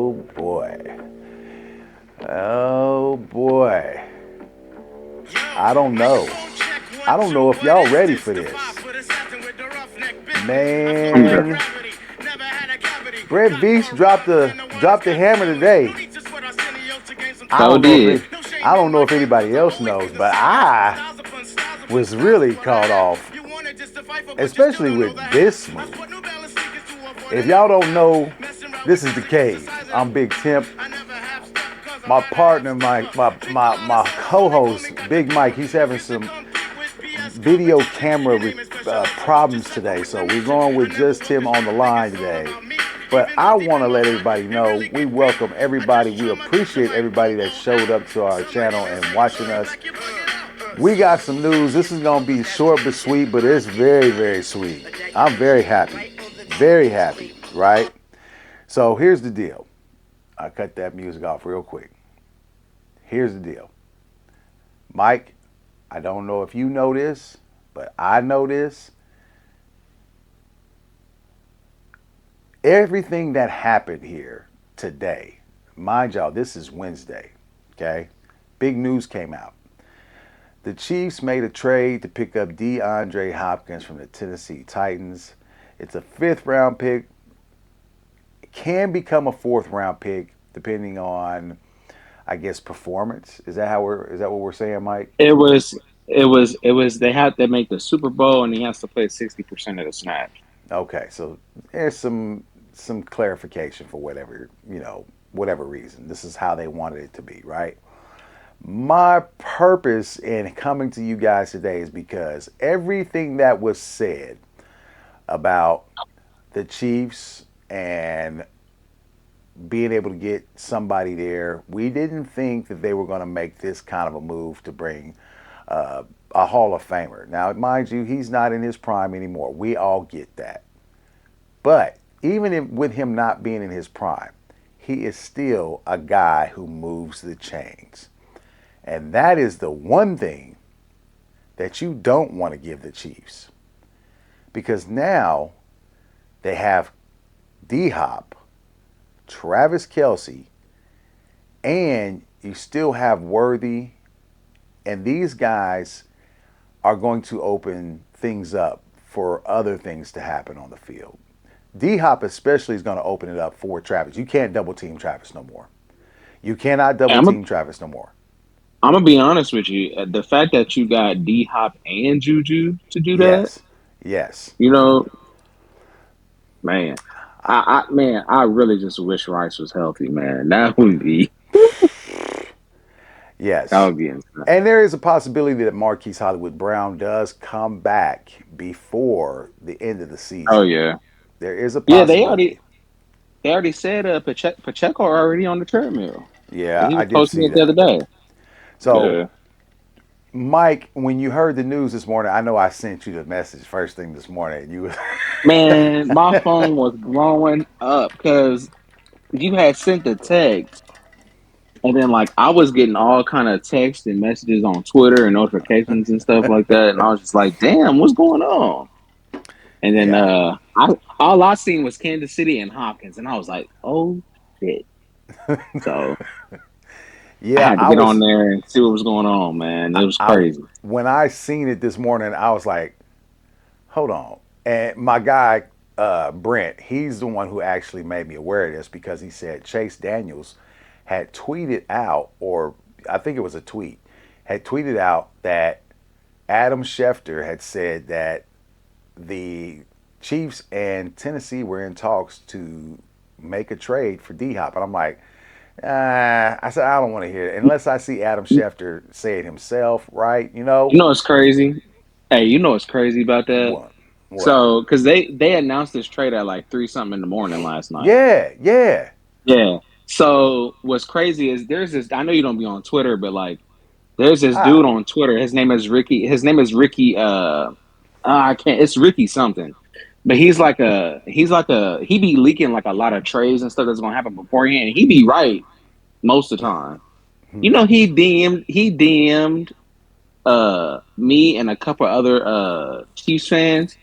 Oh boy. Oh boy. I don't know. I don't know if y'all ready for this. I'm good. Man, Brett Veach dropped the hammer today. I So don't know if did. it, I don't know if anybody else knows, but I was really caught off, especially with this move. If y'all don't know, this is the cave. I'm Big Temp. My partner, my co-host, Big Mike, he's having some video camera problems today, so we're going with just him on the line today. But I want to let everybody know we welcome everybody. We appreciate everybody that showed up to our channel and watching us. We got some news. This is going to be short but sweet, but it's very, very sweet. I'm very happy. Very happy, right? So here's the deal. I cut that music off real quick. Here's the deal. Mike, I don't know if you know this, but I know this. Everything that happened here today, mind y'all, this is Wednesday, okay? Big news came out. The Chiefs made a trade to pick up DeAndre Hopkins from the Tennessee Titans. It's a 5th round pick. It can become a 4th round pick depending on, I guess, performance. Is that what we're saying, Mike? It was. They had to make the Super Bowl, and he has to play 60% of the snaps. Okay, so there's some clarification for whatever reason. This is how they wanted it to be, right? My purpose in coming to you guys today is because everything that was said about the Chiefs and being able to get somebody there, we didn't think that they were going to make this kind of a move to bring a Hall of Famer. Now, mind you, he's not in his prime anymore. We all get that. But with him not being in his prime, he is still a guy who moves the chains. And that is the one thing that you don't want to give the Chiefs. Because now they have D-Hop, Travis Kelce, and you still have Worthy. And these guys are going to open things up for other things to happen on the field. D-Hop especially is going to open it up for Travis. You can't double team Travis no more. You cannot double I'm team Travis no more. gonna be honest with you. The fact that you got D Hop and Juju to do that, Yes. Yes. you know, man, I really just wish Rice was healthy, man. That Yes. would be insane. And there is a possibility that Marquise Hollywood Brown does come back before the end of the Oh season. yeah, There is a yeah. possibility. They already said Pacheco already on the treadmill. Yeah, He I was did posting see it the other that. day. So, Yeah. Mike, when you heard the news this morning, I know I sent you the message first thing this morning. You Man, my phone was blowing up because you had sent the text, and then like I was getting all kind of texts and messages on Twitter and notifications and stuff like that, and I was just like, "Damn, what's going on?" And then Yeah. all I seen was Kansas City and Hopkins, and I was like, "Oh shit!" So I Yeah, had to I get on was there and see what was going on, man. It was I crazy. when I seen it this morning, I was like, hold on. And my guy, Brent, he's the one who actually made me aware of this because he said Chase Daniels had tweeted out, or I think it was a tweet, had tweeted out that Adam Schefter had said that the Chiefs and Tennessee were in talks to make a trade for D Hop. And I'm like, I said, I don't want to hear it unless I see Adam Schefter say it himself, right? You know? You know what's crazy? Hey, you know what's crazy about that? What? What? So, because they announced this trade at like 3 something in the morning last night. Yeah, yeah. Yeah. So what's crazy is there's this. I know you don't be on Twitter, but like there's this dude Ah, on Twitter. His name is Ricky. His name is Ricky. I can't. It's Ricky something. But he be leaking like a lot of trades and stuff that's gonna happen beforehand. And he be right most of the time. You know, he DM'd me and a couple other Chiefs fans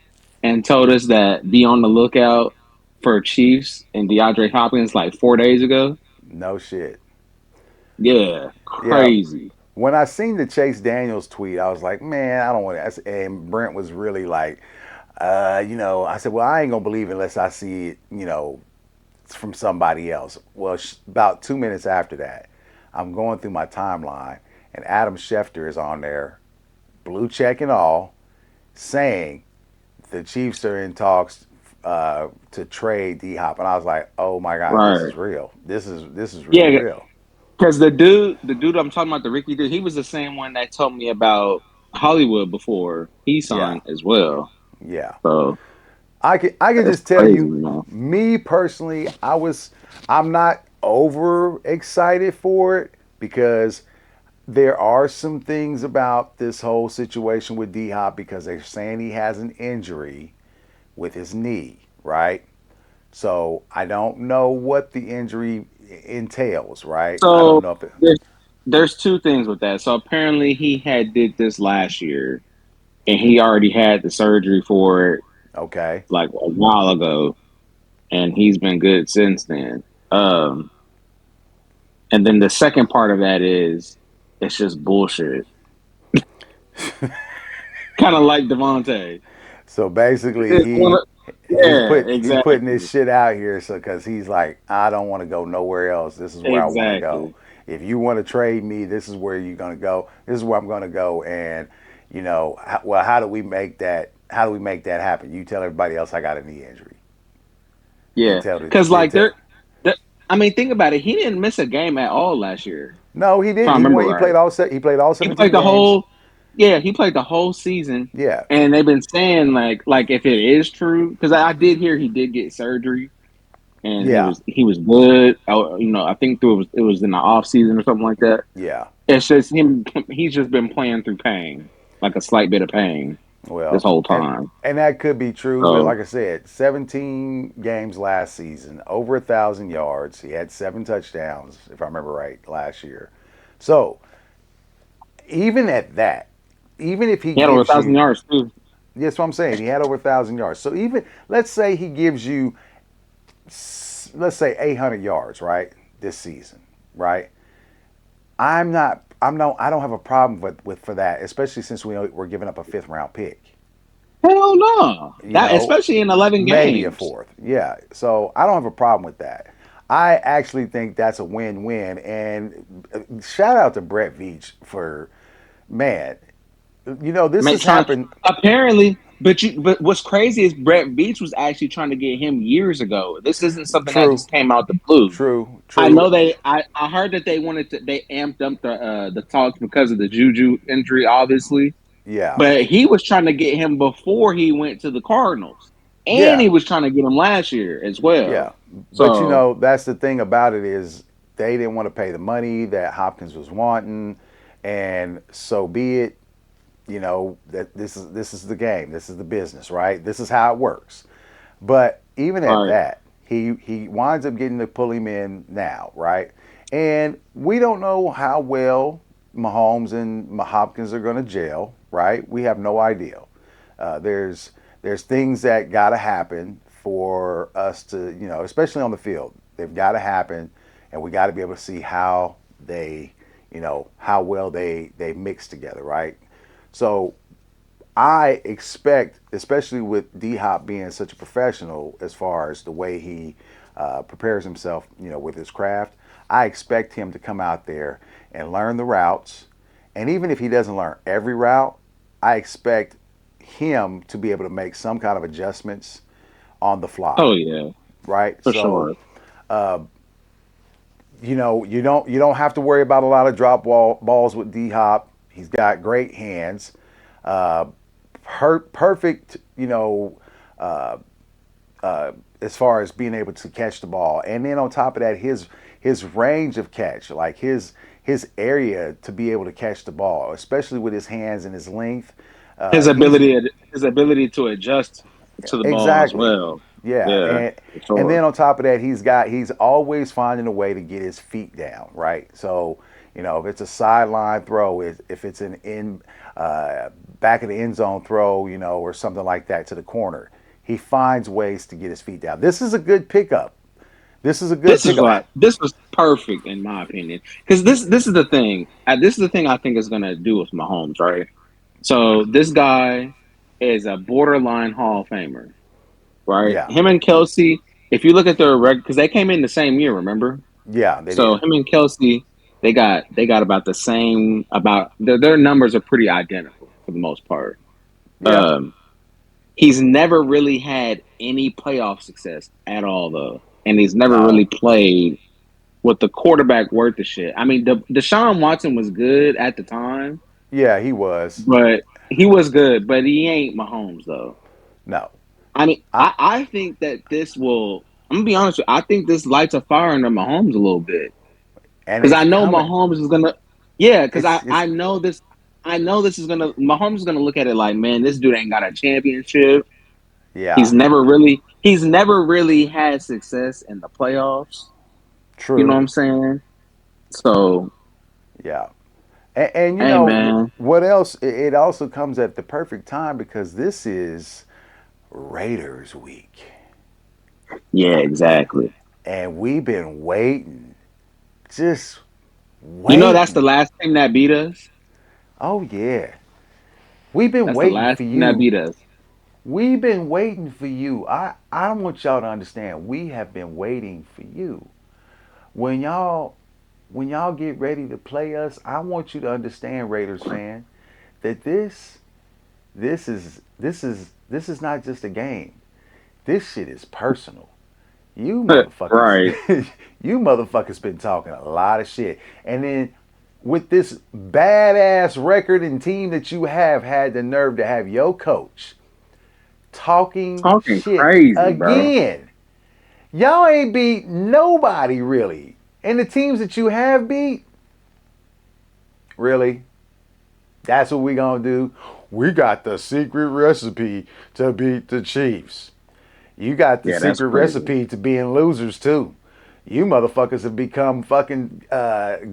and told us that be on the lookout. for Chiefs and DeAndre Hopkins like 4 days ago. No shit. Yeah, Yeah. crazy. When I seen the Chase Daniels tweet, I was like, man, I don't want to. And Brent was really like, I said, well, I ain't gonna believe it unless I see it, from somebody else. Well, about 2 minutes after that, I'm going through my timeline, and Adam Schefter is on there, blue check and all, saying the Chiefs are in talks to trade D Hop, and I was like, oh my god, this Right. is real. This is really Yeah, real. because the dude I'm talking about, the Ricky dude, he was the same one that told me about Hollywood before he Yeah, signed as well. yeah. So I can it's just tell crazy, you, man. me personally, I'm not over excited for it because there are some things about this whole situation with D Hop because they're saying he has an injury with his knee, right? So I don't know what the injury entails, right? I don't So know if it. there's two things with that. So apparently he had did this last year, and he already had the surgery for it Okay. like a while ago, and he's been good since then. Um, and then the second part of that is it's just bullshit, kind of like Devontae. So basically, It's one of- Yeah, he's putting this exactly, shit out here, so because he's like, I don't want to go nowhere else. This is where I want to go. exactly. If you want to trade me, this is where you're gonna go. This is where I'm gonna go. And well, how do we make that? How do we make that happen? You tell everybody else I got a knee injury. Then Yeah, tell the because then like tell. I mean, think about it. He didn't miss a game at all last year, No, he if I didn't. He remember won. right. He played all He 17 played the games. whole, yeah, he played the whole season, Yeah, and they've been saying like if it is true, because I did hear he did get surgery, and he yeah, was he was good. I think it was in the off season or something like that. yeah. It's just him. He's just been playing through pain, like a slight bit of pain this Well, whole and time. that could be true, but So like I said, 17 games last season, over 1,000 yards. He had 7 touchdowns, if I remember right, last year. So even at that, even if he he had over a gives thousand you, yards too. that's what I'm saying, he had over 1,000 yards. So even let's say he gives you, let's say 800 yards, right, this season, right? I'm not. I'm no. I don't have a problem with for that, especially since we're giving up a fifth round pick. Hell no, You that know, especially in 11 maybe a games. fourth. Yeah. So I don't have a problem with that. I actually think that's a win-win. And shout out to Brett Veach for, man. This Man, has happened. apparently, but what's crazy is Brett Veach was actually trying to get him years ago. This isn't something that True. just came out the blue. True. I True. know I heard that they amped up the talks because of the Juju injury, obviously. Yeah. But he was trying to get him before he went to the Cardinals, and he Yeah. was trying to get him last year as Yeah. well. But So, that's the thing about it is they didn't want to pay the money that Hopkins was wanting, and so be it. That this is the game. This is the business, right? This is how it works. But even all at right, that, he winds up getting to pull him in now, right? And we don't know how well Mahomes and Hopkins are going to gel, right? We have no idea. There's things that got to happen for us to, especially on the field. They've got to happen, and we got to be able to see how they, how well they mix together, right? So I expect, especially with D Hop being such a professional as far as the way he prepares himself, with his craft, I expect him to come out there and learn the routes. And even if he doesn't learn every route, I expect him to be able to make some kind of adjustments on the fly, oh yeah, right? for So, sure. you don't have to worry about a lot of drop balls with D Hop. He's got great hands. Uh, Perfect, uh, as far as being able to catch the ball, and then on top of that, his range of catch, like his area to be able to catch the ball, especially with his hands and his length. His He's ability his ability to adjust to the ball as exactly, well. yeah, Yeah, and for and sure. then on top of that, he's always finding a way to get his feet down, right? So if it's a sideline throw, if it's an in uh, back of the end zone throw, or something like that to the corner, He finds ways to get his feet down. This is a good pickup. This is a good pickup. This was perfect in my opinion because this is the thing. This is the thing I think is gonna do with Mahomes, right? So this guy is a borderline Hall of Famer, right? Yeah, Him and Kelsey. If you look at their record, because they came in the same year, remember? yeah, they So did. him and Kelsey, they got about the same. About their numbers are pretty identical for the most part. Yeah, Um, he's never really had any playoff success at all, though, and he's never no, really played with the quarterback worth the shit. I mean, Deshaun Watson was good at the time, yeah, he was. but he was good, but he ain't Mahomes though. No, I mean, I I think that this will. I'm gonna be honest with you. I think this lights a fire under Mahomes a little bit and because it's I know coming. Mahomes is gonna. Yeah, because It's I know this. I know this is gonna. Mahomes is gonna look at it like, man, this dude ain't got a championship. yeah, He's never really had success in the playoffs. You know what true. I'm saying? So, Yeah, and you hey, know man. what else? It also comes at the perfect time because this is Raiders week, Yeah, exactly. and we've been waiting, just You know, that's the waiting. last team that beat us. Oh yeah, we've been That's the waiting last for team that you. beat us. We've been waiting for you. I want y'all to understand. We have been waiting for you. When y'all when y'all get ready to play us, I want you to understand, Raiders fan, that this is not just a game. This shit is personal. You motherfuckers, Right. you motherfuckers been talking a lot of shit, and then with this badass record and team that you have had the nerve to have your coach talking Talking shit crazy, bro. again. Y'all ain't beat nobody really. And the teams that you have beat, really, that's what we gonna do. We got the secret recipe to beat the Chiefs. You got the Yeah, that's secret crazy. recipe to being losers too. You motherfuckers have become fucking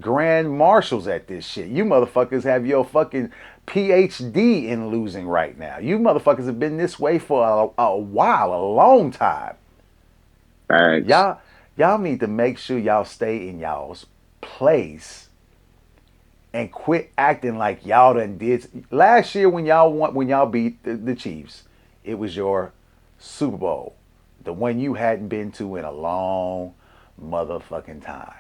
grand marshals at this shit. You motherfuckers have your fucking PhD in losing right now. You motherfuckers have been this way for a while, a long time. Facts. Y'all need to make sure y'all stay in y'all's place and quit acting like y'all done did. Last year when y'all beat the Chiefs, it was your Super Bowl, the one you hadn't been to in a long motherfucking time.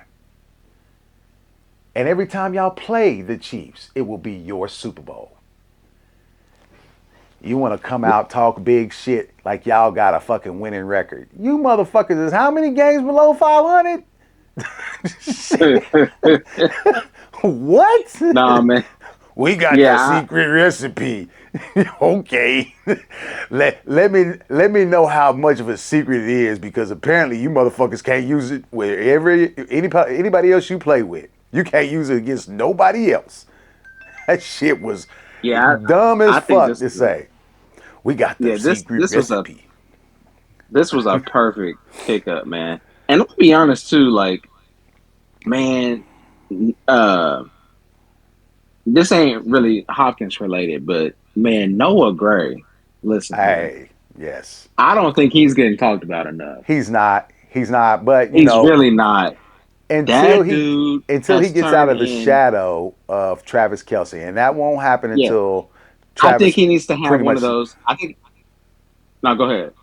And every time y'all play the Chiefs, it will be your Super Bowl. You want to come out talk big shit like y'all got a fucking winning record. You motherfuckers is how many games below 500? What? Nah, man. We got the Yeah, secret recipe. Okay. Let me know how much of a secret it is because apparently you motherfuckers can't use it with anybody else you play with. You can't use it against nobody else. That shit was yeah. dumb as I think fuck this to is a say. We got the yeah. This secret this was a recipe. this was a perfect pickup, man. And let's be honest too. Like, man, uh, this ain't really Hopkins related, but man, Noah Gray. Listen here. Hey, yes. I don't think he's getting talked about enough. He's not. He's not. But you He's know, really not. until That he dude until he has gets out turned of the in. shadow of Travis Kelsey, and that won't happen Yeah, until I think Travis he needs to have pretty one of much. those. I think. No, go ahead.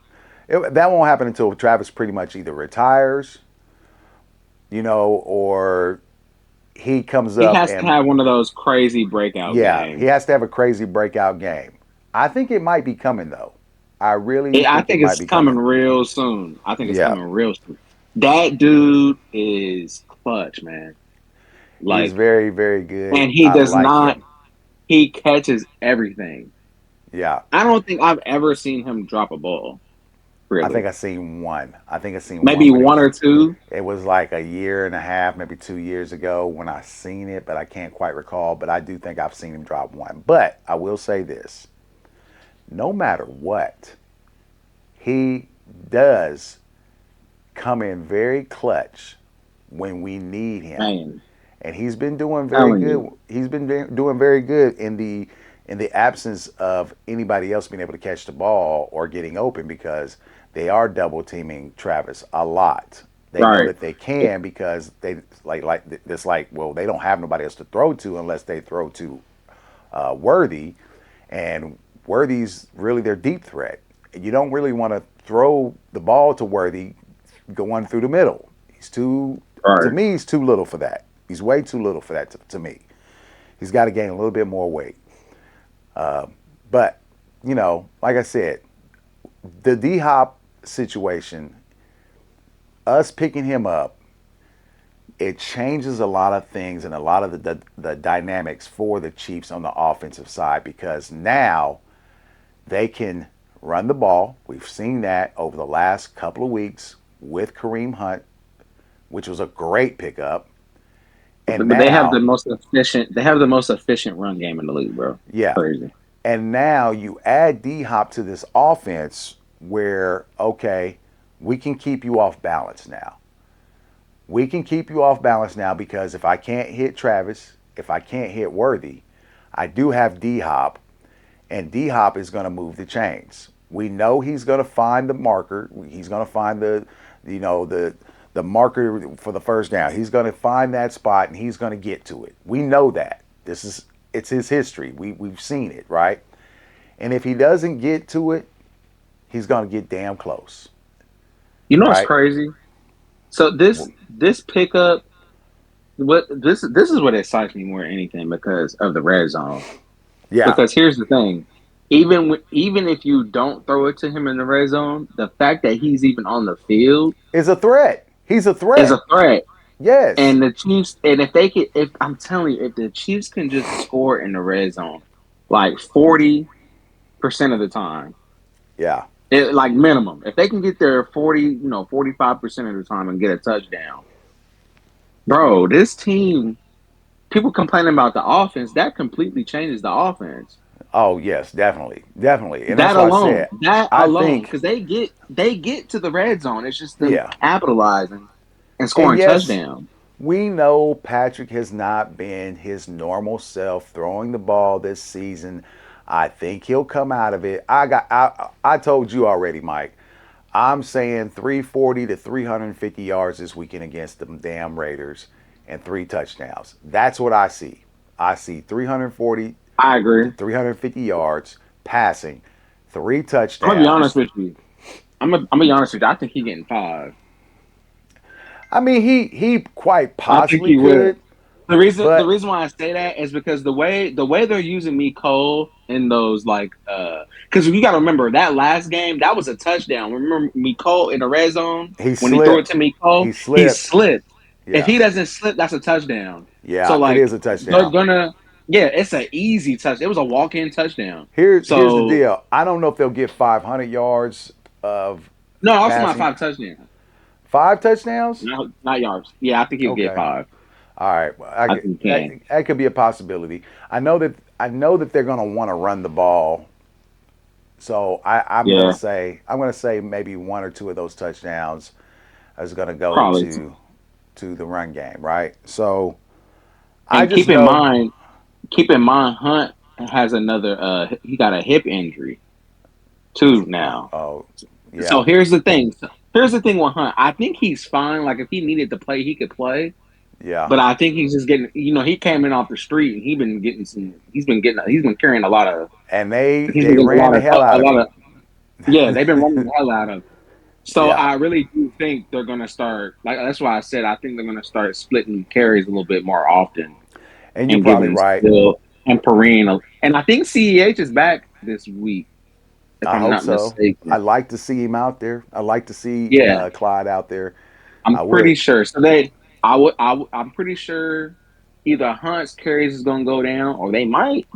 That won't happen until Travis pretty much either retires, or he comes He up has to and have one of those crazy breakout yeah, he games. has to have a crazy breakout game. I think it might be coming though. I really I think it think might it's be coming coming. real soon. I think it's Yeah, coming real soon. That dude is clutch, man. he's Like, very, very good. and he I does like not. him. He catches everything. Yeah, I don't think I've ever seen him drop a ball. I think Really, I seen one. I think I seen one, maybe but one or two. it was like a year and a half, maybe 2 years ago when I seen it, but I can't quite recall. But I do think I've seen him drop one. But I will say this: no matter what, he does come in very clutch when we need him, Man, and he's been doing very telling you, good. He's been doing very good in the in the absence of anybody else being able to catch the ball or getting open because they are double teaming Travis a lot. They know Right. that they can because they like it's like well they don't have nobody else to throw to unless they throw to Worthy, and Worthy's really their deep threat. You don't really want to throw the ball to Worthy going through the middle. He's too to Right. me he's too little for that. He's way too little for that to me. He's got to gain a little bit more weight. But like I said, the D Hop situation, us picking him up, it changes a lot of things and a lot of the dynamics for the Chiefs on the offensive side because now they can run the ball. We've seen that over the last couple of weeks with Kareem Hunt, which was a great pickup. And But they have the now, most efficient. They have the most efficient run game in the league, bro. yeah, Crazy. and now you add D Hop to this offense where, okay, we can keep you off balance now. We can keep you off balance now because if I can't hit Travis, if I can't hit Worthy, I do have D Hop, and D Hop is going to move the chains. We know he's going to find the marker. He's going to find the marker for the first down. He's going to find that spot and he's going to get to it. We know that. It's his history. We've seen it, right? And if he doesn't get to it, he's going to get damn close, You know what's right? crazy? So this pickup, this is what excites me more than anything because of the red zone. Yeah, Because here's the thing, even if you don't throw it to him in the red zone, the fact that he's even on the field is a threat. He's a is a threat. threat. Yes. And the Chiefs, and if they could, if I'm telling you, if the Chiefs can just score in the red zone, like 40% of the time, Yeah. like minimum, if they can get there 45% of the time and get a touchdown, bro, this team, people complaining about the offense, that completely changes the offense. Oh yes, definitely, definitely, and that's why I said That I alone, think because they get to the red zone. It's just them yeah. capitalizing and And scoring yes, touchdowns. we know Patrick has not been his normal self throwing the ball this season. I think he'll come out of it. I told you already, Mike. I'm saying 340 to 350 yards this weekend against the damn Raiders and 3 touchdowns. That's what I see. I see 340 I to agree. 350 yards passing, three I'm gonna be honest touchdowns. with you. I'm gonna be honest with you. I think he's getting five. I mean, he quite I think possibly he will. could, The but reason why I say that is because the way they're using me Cole in those because you got to remember that last game that was a touchdown. Remember me Cole in the red zone he when he threw it slipped. to me He Cole, he slipped. slipped. If Yeah, he doesn't slip, that's a touchdown. So yeah, it like is a they're touchdown. gonna yeah, it's an easy touch. It was a walk in touchdown. Here's the So deal. I don't know if they'll get 500 yards of no, also my passing. 5 touchdowns, 5 touchdowns? not yards. Yeah, I think he'll get Okay. five. All right. Well, I think he that, can. that could be a possibility. I know that they're going to want to run the ball. So Yeah, I'm gonna say maybe one or two of those touchdowns is going to go probably. to the run game, right? So I And just know. keep in mind, Hunt has another. He got a hip injury too now. Oh, So yeah, here's the thing. Here's the thing with Hunt. I think he's fine. Like if he needed to play, he could play. yeah. But I think he's just getting. He came in off the street and he's been carrying a lot of. And they He's been they getting ran the hell a out of lot of. him. Yeah, they've been running the hell out of. So Yeah, I really do think they're gonna start. Like that's why I said I think they're gonna start splitting carries a little bit more often and you're and probably giving right. Still and Perrine. And I think CEH is back this week, if I I'm hope not so. I mistaken. like to see him out there. I like to see Yeah, Clyde out there. I'm I pretty would. sure. So I'm pretty sure either Hunt's carries is gonna go down, or they might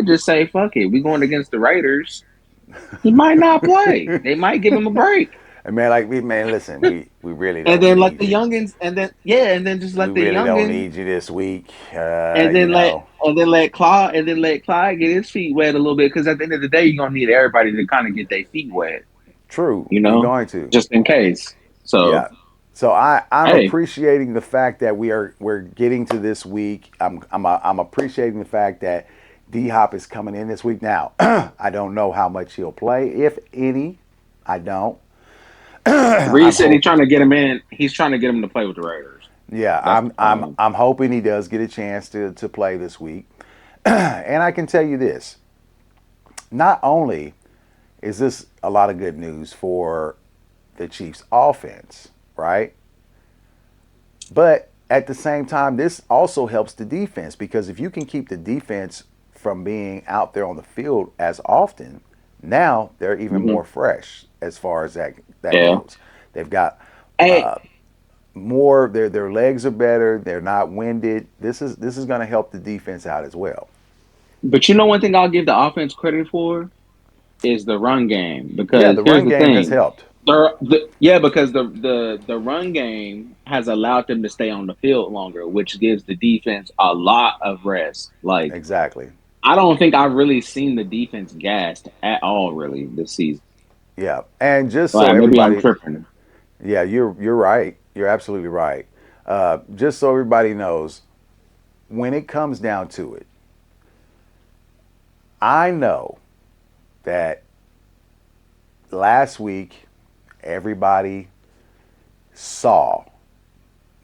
just say, "Fuck it, we going against the Raiders." He might not play. They might give him a break, And man, like we man, listen, we really and don't then let need the you. youngins, and then yeah, and then just We let the really don't youngins, need you this week. and then let Clyde get his feet wet a little bit, because at the end of the day, you're gonna need everybody to kind of get their feet wet, True, you you're know, going to. just in case. So, Yeah. So I'm hey, appreciating the fact that we're getting to this week. I'm appreciating the fact that D-Hop is coming in this week. Now, I don't know how much he'll play, if any. I don't. Reed I'm said he's trying hoping. to get him in. He's trying to get him to play with the Raiders. Yeah, That's the I'm plan. I'm hoping he does get a chance to play this week. And I can tell you this: not only is this a lot of good news for the Chiefs' offense, right? But at the same time, this also helps the defense because if you can keep the defense from being out there on the field as often, now they're even Hmm. more fresh as far as that Yeah. goes. They've got Hey, uh, more. Their legs are better. They're not winded. This is going to help the defense out as well. but you know one thing I'll give the offense credit for is the run game Yeah, because the here's run the game has thing. helped. Yeah, because the run game has allowed them to stay on the field longer, which gives the defense a lot of rest. Like Exactly. I don't think I've really seen the defense gassed at all, really, this season. Yeah, and just so Like maybe I'm everybody, tripping. yeah, you're right. You're absolutely right. Just so everybody knows, when it comes down to it, I know that last week everybody saw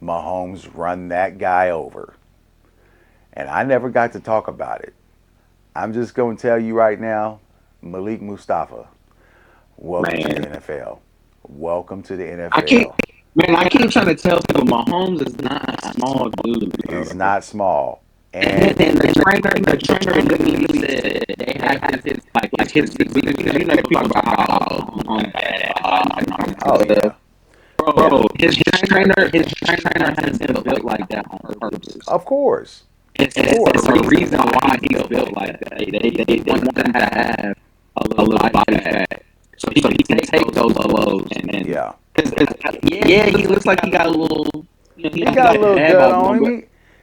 Mahomes run that guy over, and I never got to talk about it. I'm just going to tell you right now, Malik Mustafa, welcome to the Man, NFL. Welcome to the I keep NFL. I keep trying to tell people Mahomes is not a small dude, bro. He's not small, And and the trainer literally said they have his like his weakness. You know, they talk about how Mahomes oh bad. yeah, Bro, his trainer has him built like that on purpose. of course, of It's course. a reason why he's built like that. They want him to have a little body fat, so he can take those blows. And Yeah, cause, yeah, he looks like he got a little, he he got a got little dad gut bod on on, him.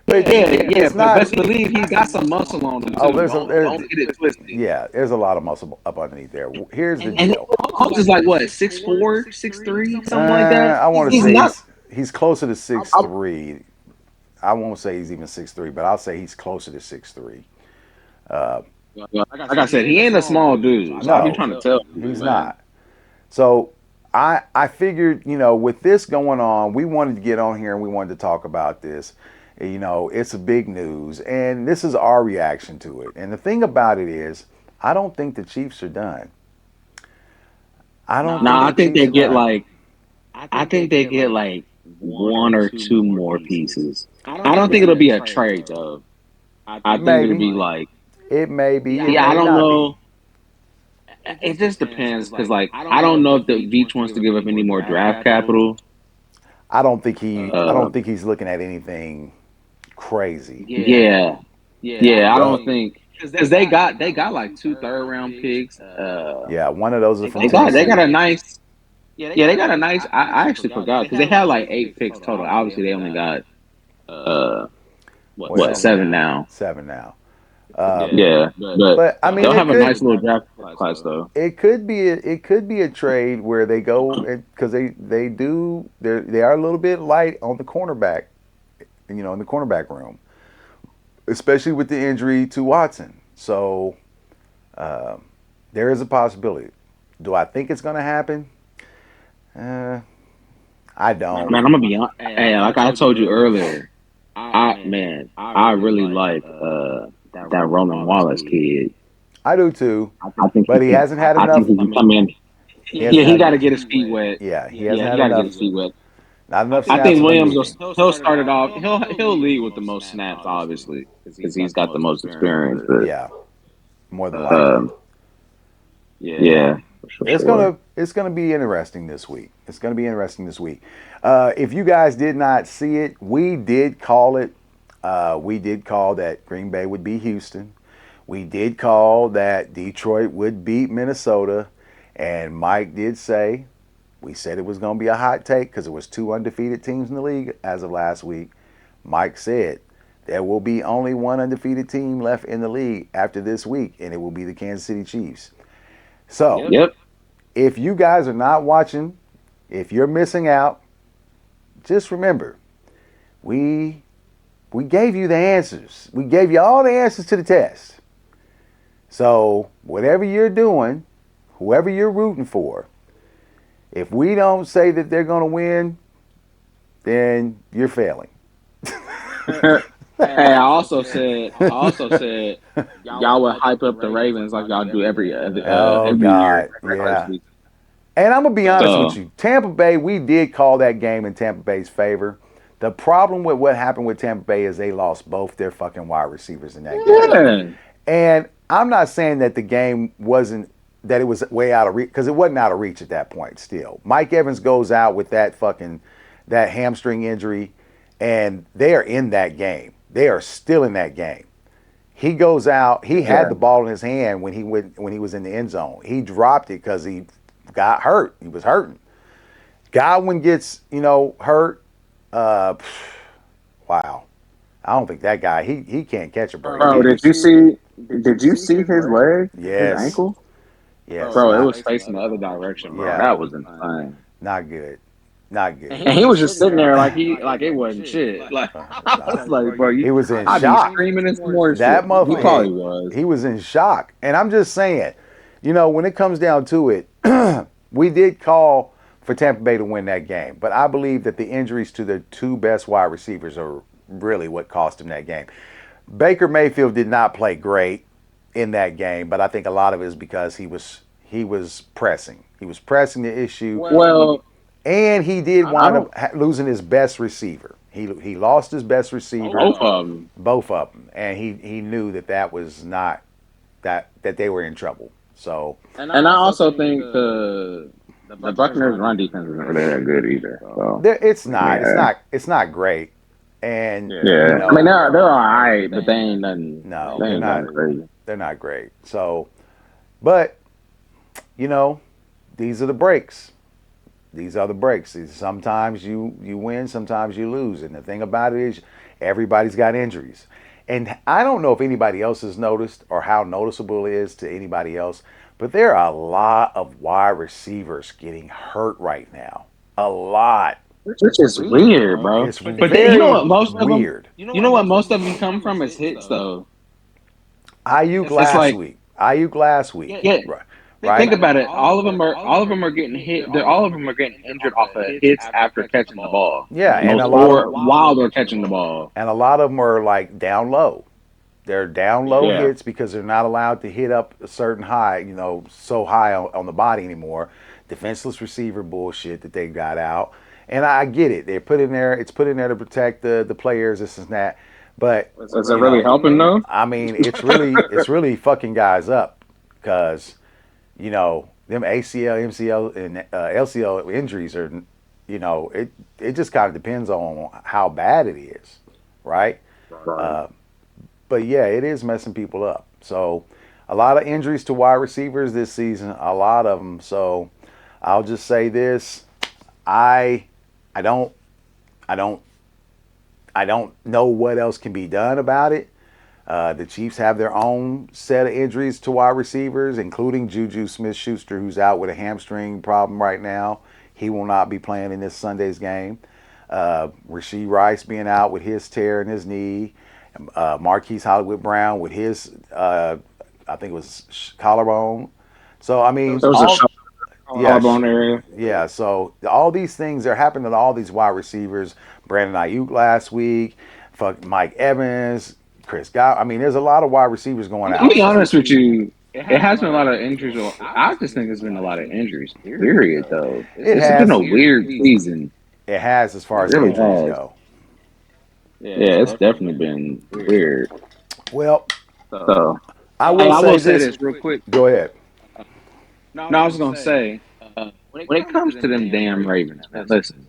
but But yeah, it's but not. best believe he's got some muscle on him Oh, too. Don't get it twisted. yeah, there's a lot of muscle up underneath there. Here's the And deal. Mahomes is like what 6'4", 6'3", Uh, something like that. I want to He's say not. he's closer to six I, three. I won't say he's even 6'3", but I'll say he's closer to 6'3". Uh, like I said, he ain't a small dude. So I be no, trying to tell people, he's man. not. So I figured, with this going on, we wanted to get on here and we wanted to talk about this. It's a big news, and this is our reaction to it. And the thing about it is, I don't think the Chiefs are done. I don't think Nah, the Chiefs are done. I think they get like one or two more pieces. I don't think it'll be a trade though. I think it'll Maybe. be like, It may be, it yeah, I may don't not be. know. It just depends because like I don't know if the Veach wants to give up any more draft capital. I Uh, don't think he's looking at anything crazy. yeah, yeah, I The don't think because they got like two third round picks. Yeah, one of those is from They got Tennessee. a nice. Yeah, they got a nice. I actually forgot because they had like 8 picks total. Obviously, they only got uh what Well, 7 now. 7 now. Uh, Yeah, but but I mean, they'll have a nice little draft class though. it could be a trade where they go because they are a little bit light on the cornerback, in the cornerback room, especially with the injury to Watson. So uh, there is a possibility. Do I think it's going to happen? Uh, I don't. Man, I'm gonna be honest. Hey, like I told you earlier, I really like that Roman Wallace kid. I do too, I think he but he can. hasn't had I think enough. he can come in. He hasn't Yeah, he had. got to get his feet wet. Yeah, he hasn't Yeah, he had got to get enough. his feet wet. Not enough I snaps think of him Williams will. leading. He'll start it off. He'll lead with the most snaps, obviously, because he's got the most experience. But Yeah, more than likely. yeah, for sure. It's gonna be interesting this week. It's gonna be interesting this week. If you guys did not see it, we did call it. We did call that Green Bay would beat Houston. We did call that Detroit would beat Minnesota, and Mike did say we said it was going to be a hot take because it was two undefeated teams in the league as of last week. Mike said there will be only one undefeated team left in the league after this week, and it will be the Kansas City Chiefs. So, Yep. if you guys are not watching, if you're missing out, just remember we gave you the answers. We gave you all the answers to the test. So whatever you're doing, whoever you're rooting for, if we don't say that they're going to win, then you're failing. Hey, I also said, y'all would hype up the Ravens like y'all do Oh every year God, in regular yeah. season. And I'm gonna be honest with So you. Tampa Bay, we did call that game in Tampa Bay's favor. The problem with what happened with Tampa Bay is they lost both their fucking wide receivers in that game. yeah, And I'm not saying that the game wasn't that it was way out of reach because it wasn't out of reach at that point. Still, Mike Evans goes out with that hamstring injury, and they are in that game. They are still in that game. He goes out. He had yeah. the ball in his hand when he was in the end zone. He dropped it because he got hurt. He was hurting. Godwin gets hurt. Uh, wow. I don't think that guy he can't catch a break. Bro, did you see his leg, his Yes, ankle? yes, Bro, it not was facing the other direction, bro. yeah, That was insane. not good, not good. And he was just sitting there like it wasn't shit. Like I was Nah. like, bro, He was in I'd be shock. screaming and some more That shit. He motherfucker, probably was. he was in shock. And I'm just saying, when it comes down to it, we did call for Tampa Bay to win that game. But I believe that the injuries to the two best wide receivers are really what cost him that game. Baker Mayfield did not play great in that game, but I think a lot of it is because he was pressing. He was pressing the issue, Well, and he did I wind don't. up losing his best receiver. He lost his best receiver, Both of them. both of them, and he knew that was not that they were in trouble. So And I also think the Buccaneers' run defense isn't really that good either. So it's not it's yeah, not it's not great, and yeah. I mean, they're all right, but they ain't nothing. no, They they're ain't not nothing crazy. they're not great. So, but you know, these are the breaks. These are the breaks. Sometimes you win, sometimes you lose, and the thing about it is everybody's got injuries. And I don't know if anybody else has noticed or how noticeable it is to anybody else, but there are a lot of wide receivers getting hurt right now. A lot. Which is weird, bro. It's But you know very what? Most of them. weird. You know what? Most of them come from is hits, though. Ayuk It's last like, week. Ayuk last week. yeah. Right. Think Right? about it. All of them are getting hit. All of them are getting injured off of hits after catching the ball. Yeah, and Most a lot of or while they're catching the ball. them are like down low. They're down low Yeah. hits because they're not allowed to hit up a certain high, so high on the body anymore. Defenseless receiver bullshit that they got out. And I get it. They're put in there. It's put in there to protect the players, this and that. But Is it really helping though? I mean, it's really fucking guys up because them ACL, MCL, and LCL injuries are, it just kind of depends on how bad it is, right? Right. But yeah, it is messing people up. So a lot of injuries to wide receivers this season, a lot of them. So I'll just say this: I, I don't, I don't, I don't know what else can be done about it. The Chiefs have their own set of injuries to wide receivers, including Juju Smith-Schuster, who's out with a hamstring problem right now. He will not be playing in this Sunday's game. Rashee Rice being out with his tear in his knee. Marquise Hollywood Brown with his, I think it was collarbone. So I mean, There was a yeah, collarbone area. yeah. So all these things are happening to all these wide receivers. Brandon Ayuk last week, fuck Mike Evans, Chris God. I mean, there's a lot of wide receivers going I'm out. be So honest with you. It has been a lot of injuries. I just think it's been a lot of injuries. Period, though. it This has been has, a weird season. it has as far It as really injuries has. go. Yeah, it's definitely been weird. Well, So, I hey, will I say will say this. this real quick. Go ahead. No, I was gonna say, when it comes to them damn Ravens, man, listen,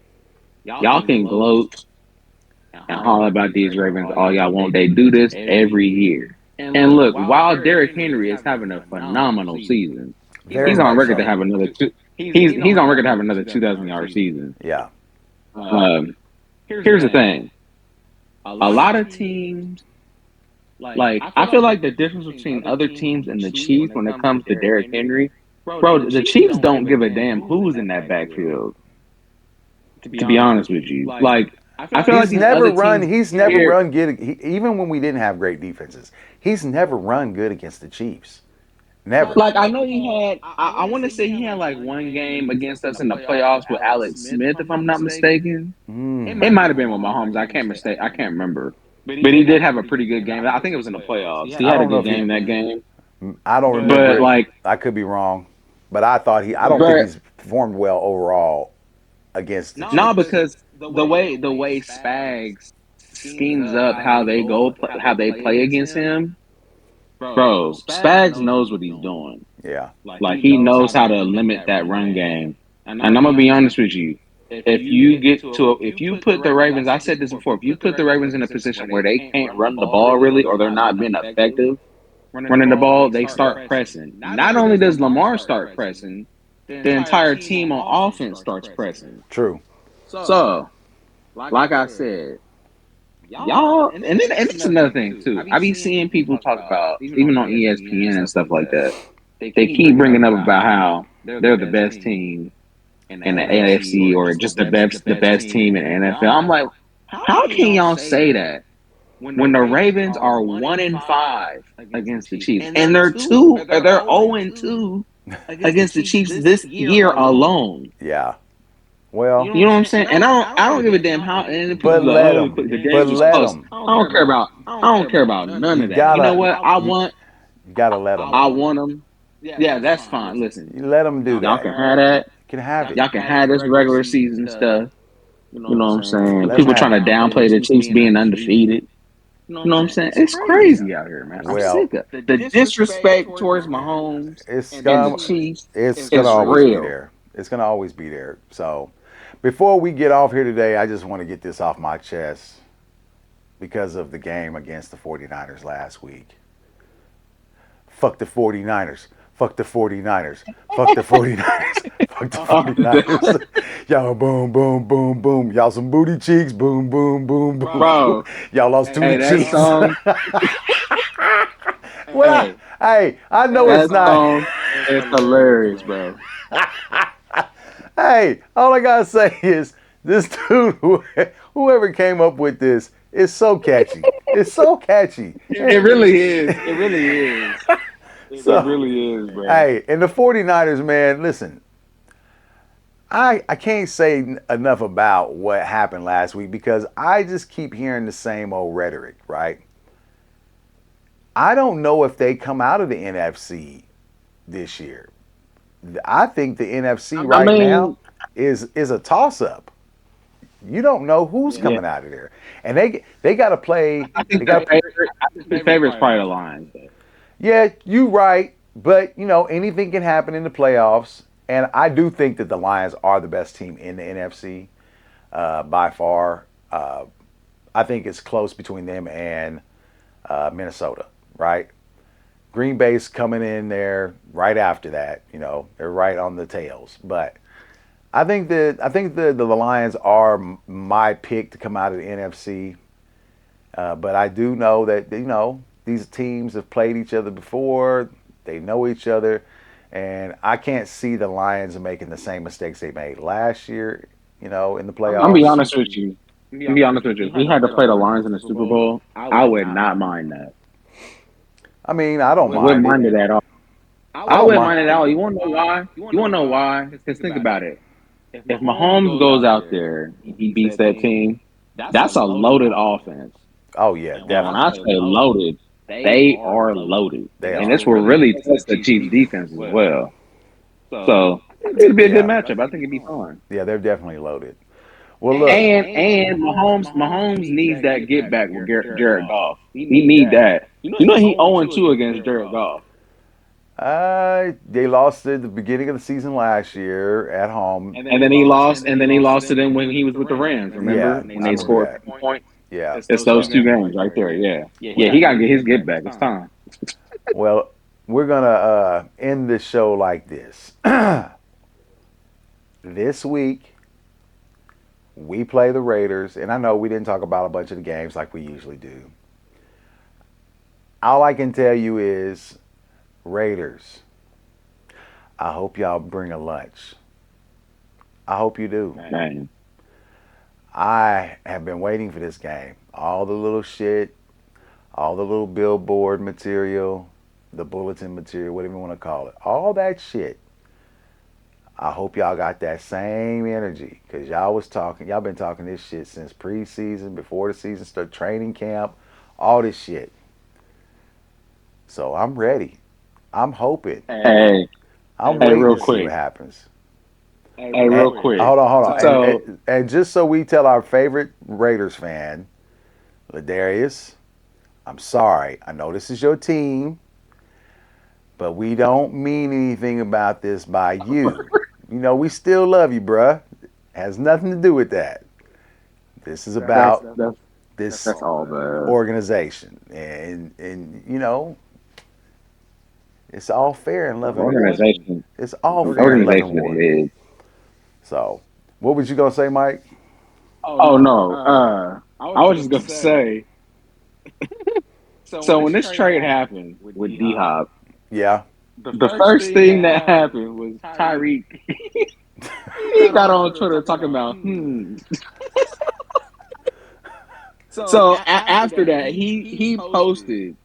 y'all can gloat and holler about these Ravens all y'all want. They do this every year. And look, while Derrick Henry is having a phenomenal season, Very he's on much record to so. have another two. He's on record to have another 2,000 yard season. Yeah. Um, here's the thing: a lot of teams, like I feel like the difference between other teams and the Chiefs when it comes to Derrick Henry, bro, the Chiefs don't give a damn who's in that backfield. To be honest with you, like I feel like He's these never other run. teams He's never here. run good. Even when we didn't have great defenses, he's never run good against the Chiefs. Never. Like I know he had. I want to say he had like one game against us in the playoffs with Alex Smith, if I'm not mistaken. It Mm. might have been with Mahomes. I can't mistake. I can't remember. But he did have a pretty good game. I think it was in the playoffs. He I had a don't know good if he. game that game. I don't remember But it. like, I could be wrong, but I thought he. I don't think but he's performed well overall against the no, Chiefs. because the way Spags schemes up how they play against him, bro. Spags knows what he's doing. Yeah. Like he knows how to limit that run game. And I'm gonna be honest with you. If you put the Ravens, I said this before, if you put the Ravens in a position where they can't run the ball really, or they're not being effective running the ball, they start pressing. Not only does Lamar start pressing, the entire team on offense starts pressing. True. So, like I said, y'all, and it's another thing too. I be seeing people talk about, even on ESPN and stuff like that. They keep bringing up about how they're the best team in the AFC, or just the best team in the NFL. I'm like, how can y'all say that when the Ravens are 1-5 against the Chiefs, and they're 0-2 against the Chiefs this year alone? Yeah. Well, You know what I'm saying? And I don't give a damn how. And then people but be like, let "Oh, him. the But games was let close." him. I don't care about none You of that. You know gotta. what? You, you gotta let him. I want them. Yeah, that's fine. Listen, You let him do y'all that. can have that. You can have it. Y'all can have this regular season stuff. You know what I'm saying? Let him People have trying it. to downplay the Chiefs being undefeated. You know what I'm saying? It's crazy out here, man. I'm Well, sick of the disrespect towards Mahomes it's and the gonna. Chiefs It's gonna is always be real. there. It's gonna always be there. So, before we get off here today, I just want to get this off my chest because of the game against the 49ers last week. Fuck the 49ers. Fuck the 49ers. Fuck the 49ers. Fuck the Oh, 49ers. Y'all boom, boom, boom, boom. Y'all some booty cheeks. Boom, boom, boom, boom, boom. bro, Y'all lost two hey, that cheeks. song, Well, hey, I know it's that not. song is hilarious, bro. Hey, all I gotta say is this dude, whoever came up with this, is so catchy. It's so catchy. It really is. It really is. It So, really is, bro. hey, and the 49ers, man, listen, I can't say enough about what happened last week because I just keep hearing the same old rhetoric, right? I don't know if they come out of the NFC this year. I think the NFC I right now mean, is a toss up. You don't know who's yeah. coming out of there, and they got to play. I think They the got to. favorite. I think the favorite's probably the Lions, though. Yeah, you right, but anything can happen in the playoffs, and I do think that the Lions are the best team in the NFC by far. I think it's close between them and Minnesota, right? Green Bay's coming in there right after that. They're right on the tails, but I think the Lions are my pick to come out of the NFC. But I do know that these teams have played each other before. They know each other, and I can't see the Lions making the same mistakes they made last year. In the I'm gonna be playoffs. honest with you. I'm gonna be honest with you. If we had to play the Lions in the Super Bowl, I would not mind that. I mean, I don't Wouldn't mind it. mind it at all. I I don't wouldn't mind. mind it at all. You want to know why? You want to know why? Because think about it. If Mahomes goes out there and he beats that team, that's a loaded offense. Oh yeah, And when I definitely. say loaded, they are loaded. They And are. this will really test the Chiefs defense as well. So it'd be a good Yeah, matchup. I think it'd be fun. yeah, they're definitely loaded. Well, look, And Mahomes needs that get back with Jared Goff. He need that. You know he 0-2 against Jared Goff. they lost at the beginning of the season last year at home. And then he lost to them when he was with the Rams. Yeah, Remember when I they remember scored that. 50 points? Yeah. It's those two games right there. Yeah, yeah. He got to get his get back. It's time. Well, we're gonna end this show like this. This week we play the Raiders, and I know we didn't talk about a bunch of the games like we usually do. All I can tell you is, Raiders, I hope y'all bring a lunch. I hope you do. Man, I have been waiting for this game. All the little shit, all the little billboard material. the bulletin material, whatever you want to call it, all that shit. I hope y'all got that same energy because y'all been talking this shit since preseason, before the season started, training camp, all this shit. So I'm ready. I'm hoping. Hey, I'm hey, waiting real to see what quick. happens. Hey, And, real quick. hold on. So, And just so we tell our favorite Raiders fan, Ladarius, I'm sorry. I know this is your team, but we don't mean anything about this by you. You know, we still love you, bruh. Has nothing to do with that. This is that's about that's this that's all bad. organization. And you know, it's all fair in love and war. Organization, It's all fair in love and organization is war. mid. So, what was you gonna say, Mike? Oh no. I was just gonna say. So when this trade happened with D Hop, Yeah. the first thing that happened was Tyreek. He got on Twitter talking about, So after that, he posted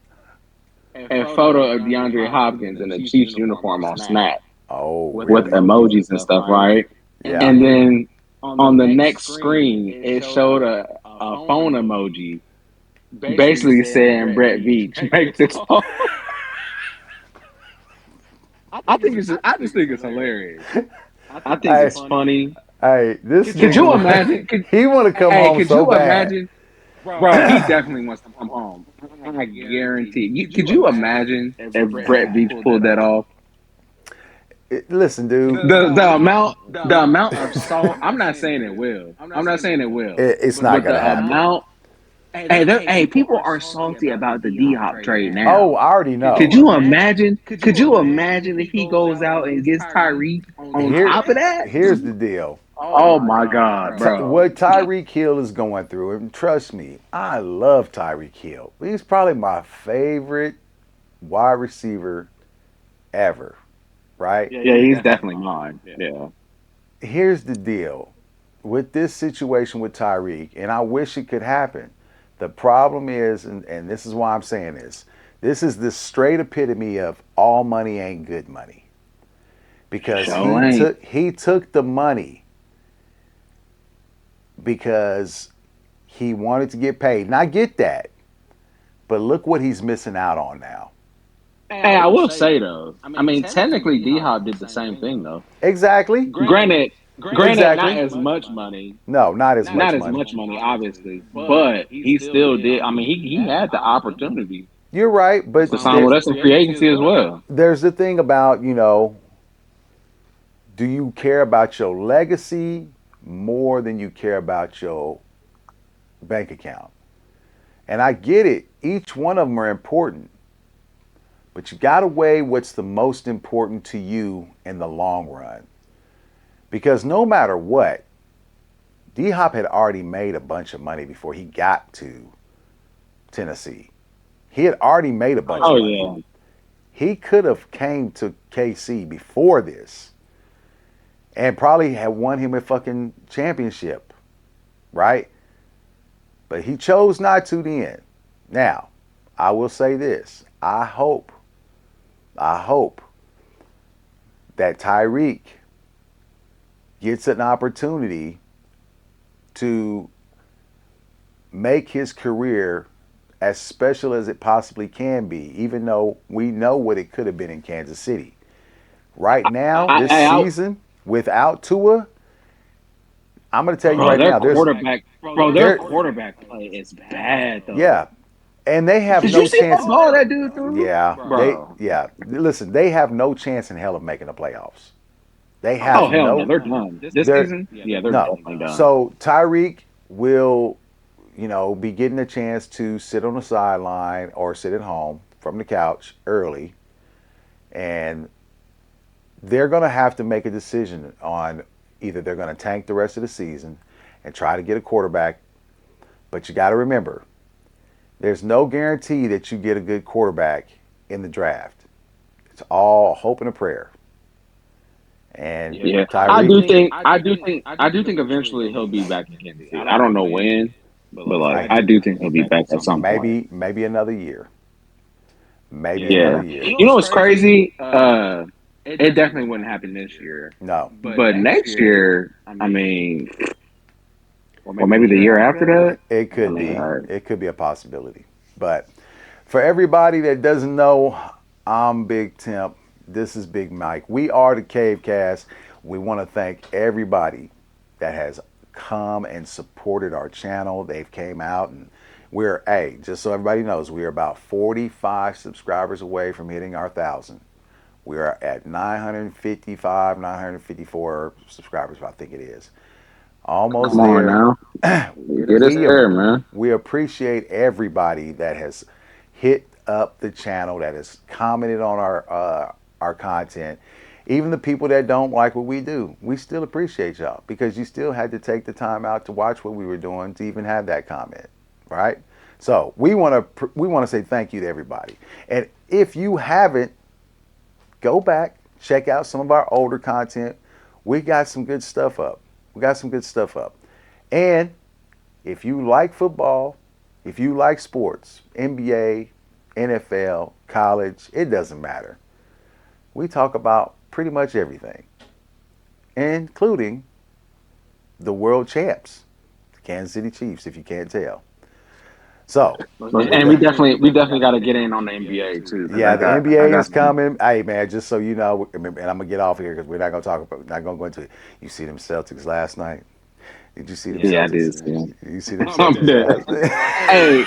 a photo of DeAndre Hopkins in a Chiefs uniform on Snap Oh, with really? emojis and stuff, right? Yeah. And then on the next screen, it showed a phone emoji, basically saying Brett Veach make this phone. I just think it's hilarious. I think Hey, it's funny. hey, this Could you nigga, imagine? he want to come Hey, home could so you bad. imagine? Bro, he definitely wants to come home. I guarantee. Could you imagine if Brett Veach pulled that off? Listen, dude, The amount of salt. I'm not saying it will. I'm not saying it will. it's not But gonna the happen. amount. Hey, people are salty about the D Hop trade Oh, now. I already Could know. you imagine? Could you imagine if he goes out and gets Tyreek on Here, top of that? here's the deal. Oh my God, bro. What Tyreek Hill is going through, and trust me, I love Tyreek Hill. He's probably my favorite wide receiver ever, right? Yeah, he's definitely mine. Yeah. Here's the deal with this situation with Tyreek, and I wish it could happen. The problem is, and this is why I'm saying this is the straight epitome of all money ain't good money. Because Sure ain't. he took the money because he wanted to get paid. And I get that. But look what he's missing out on now. Hey, I will say though. I mean, technically, D Hop did the same thing though. Exactly. Granted, not Exactly. as much money, No, not as not much as money. much money, obviously, but he still did. I mean, he had the opportunity You're right, to but sign with us in free agency as well. there's the thing about, do you care about your legacy more than you care about your bank account? And I get it. Each one of them are important, but you got to weigh what's the most important to you in the long run. Because no matter what, D Hop had already made a bunch of money before he got to Tennessee. He had already made a bunch of Oh money. yeah, He could have came to KC before this and probably had won him a fucking championship, right? But he chose not to then. Now, I will say this. I hope that Tyreek gets an opportunity to make his career as special as it possibly can be, even though we know what it could have been in Kansas City. Right now, this I season, without Tua, I'm going to tell you bro, right their now, quarterback, their there, quarterback play is bad though. yeah, and they have Did you no see what chance. ball that dude threw, bro? Yeah. Listen, they have no chance in hell of making the playoffs. They Oh have hell no, no. they're done this They're season. Yeah, they're no. definitely done. So Tyreek will, be getting a chance to sit on the sideline or sit at home from the couch early, and they're going to have to make a decision on either they're going to tank the rest of the season and try to get a quarterback. But you got to remember, there's no guarantee that you get a good quarterback in the draft. It's all hope and a prayer. And Yeah, Tyreek, I do think eventually he'll be back in Kansas City. I don't know when, but like I, I do think he'll be back at some point. maybe another year. maybe another Yeah. year. You know what's crazy? It definitely wouldn't happen this year. No, But next year, I mean, or maybe the year after that. it I could mean, be. It could be a possibility. But for everybody that doesn't know, I'm Big Temp. This is Big Mike. We are the Cave Cast. We want to thank everybody that has come and supported our channel. They've came out and we're just so everybody knows, we are about 45 subscribers away from hitting our 1,000. We are at 955, 954 subscribers, I think it is. Almost come on there. now, get us we there, man. we appreciate everybody that has hit up the channel, that has commented on our content. Even the people that don't like what we do, we still appreciate y'all because you still had to take the time out to watch what we were doing to even have that comment, right? So we want to say thank you to everybody. And if you haven't, go back, check out some of our older content. We got some good stuff up. We got some good stuff up. And if you like football, if you like sports, NBA, NFL, college, it doesn't matter. We talk about pretty much everything, including the world champs, the Kansas City Chiefs, if you can't tell. So, with And we that, definitely got to get in on the NBA too, because yeah, the NBA I got is some. coming. Hey, man, just so you know, and I'm gonna get off here because we're not gonna talk about, not gonna go into it. You see them Celtics last night? Did you see them Yeah, I Celtics? did see him. You see them I'm Celtics dead. last night? Hey,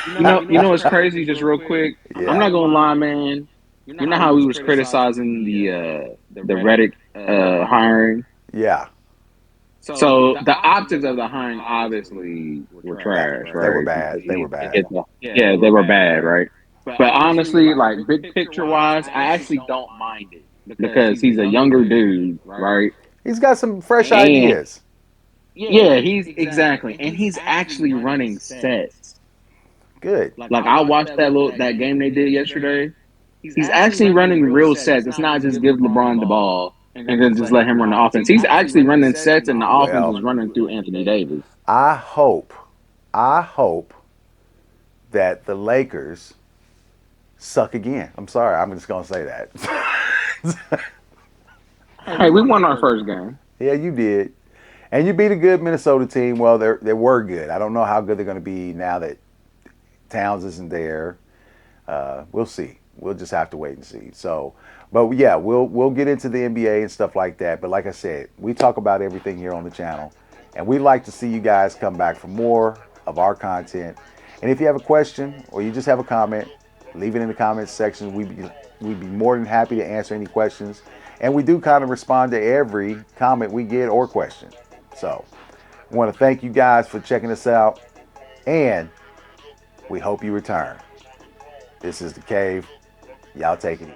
what's crazy? Just real quick, I'm Yeah, not gonna lie, man. You know how we was criticizing the Reddick hiring. yeah, So the optics of the hiring obviously were trash, they were right? bad. Because They were he bad. hit the yeah, they were bad, right? But honestly, like big picture wise, I actually don't mind it because he's a younger dude, right? He's got some fresh And ideas. yeah, he's exactly, and he's actually running sets. Good. Like I watched that game they did yesterday. He's actually running real sets. It's not just give LeBron the ball and then just let him run the offense. He's actually running sets, and the offense Well, is running through Anthony Davis. I hope, I hope that the Lakers suck again. I'm sorry, I'm just gonna say that. Hey, we won our first game. Yeah, you did, and you beat a good Minnesota team. Well, they were good. I don't know how good they're going to be now that Towns isn't there. We'll see. We'll just have to wait and see. So, but yeah, we'll get into the NBA and stuff like that. But like I said, we talk about everything here on the channel, and we'd like to see you guys come back for more of our content. And if you have a question or you just have a comment, leave it in the comments section. We'd be more than happy to answer any questions. And we do kind of respond to every comment we get or question. So, I want to thank you guys for checking us out, and we hope you return. This is The Cave. Y'all take it easy.